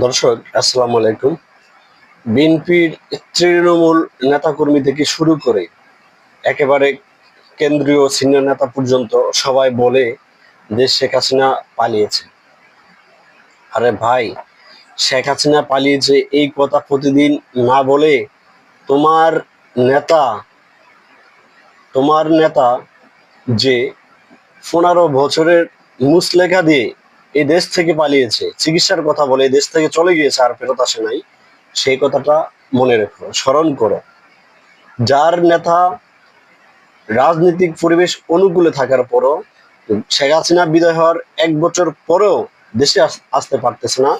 দর্শক আসসালামু আলাইকুম। বিএনপির তৃণমূল নেতাকর্মী থেকে শুরু করে একেবারে কেন্দ্রীয় সিনিয়র নেতা পর্যন্ত সবাই বলে যে শেখ হাসিনা পালিয়েছে। আরে ভাই, শেখ হাসিনা পালিয়েছে এই কথা প্রতিদিন না বলে তোমার নেতা তোমার নেতা যে 15 বছরের মুচলেখা দিয়ে এই দেশ থেকে পালিয়েছে, চিকিৎসার কথা বলে এই দেশ থেকে চলে গিয়েছে, আর ফেরত আসে নাই, সেই কথাটা মনে রেখো, স্মরণ করো। যার নেতা রাজনৈতিক পরিবেশ অনুকূলে থাকার পরও, শেখ হাসিনা বিদায় হওয়ার 1 বছর পরেও দেশে আসতে পারতেছে না,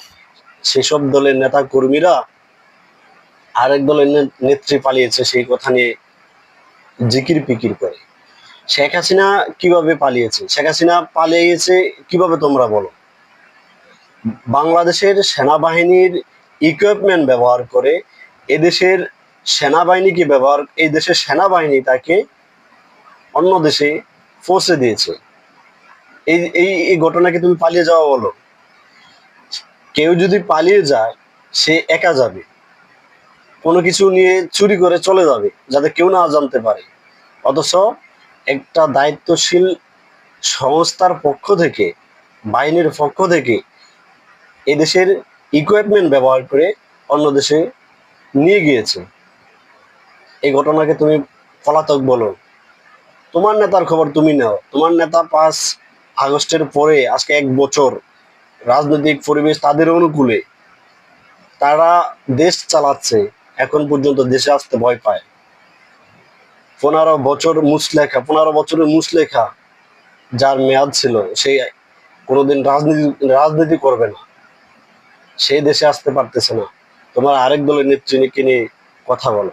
সেসব দলের নেতা কর্মীরা আরেক দলের নেত্রী পালিয়েছে সেই কথা নিয়ে জিকির পিকির করে। শেখ হাসিনা কিভাবে পালিয়েছে? শেখ হাসিনা পালিয়েছে কিভাবে তোমরা বলো? বাংলাদেশের সেনাবাহিনীর ইকুইপমেন্ট ব্যবহার করে এদেশের সেনাবাহিনীকে ব্যবহার এই দেশের সেনাবাহিনী তাকে অন্য দেশে পৌঁছে দিয়েছে। এই এই এই ঘটনাকে তুমি পালিয়ে যাওয়া বলো? কেউ যদি পালিয়ে যায় সে একা যাবে, কোনো কিছু নিয়ে চুরি করে চলে যাবে যাতে কেউ না জানতে পারে। অথচ একটা দায়িত্বশীল সংস্থার পক্ষ থেকে, বাহিনীর পক্ষ থেকে এদেশের ইকুইপমেন্ট ব্যবহার করে অন্য দেশে নিয়ে গিয়েছে। এই ঘটনাকে তুমি পলাতক বলো? তোমার নেতার খবর তুমি নাও। তোমার নেতা 5 আগস্টের পরে আজকে 1 বছর রাজনৈতিক পরিবেশ তাদের অনুকূলে, তারা দেশ চালাচ্ছে, এখন পর্যন্ত দেশে আসতে ভয় পায়। 15 বছরের মুচলেখা যার মেয়াদ ছিল, সে কোনোদিন রাজনীতি করবে না, সে দেশে আসতে পারতেছে না, তোমার আরেক দলের নেত্রীকে নিয়ে কথা বলো।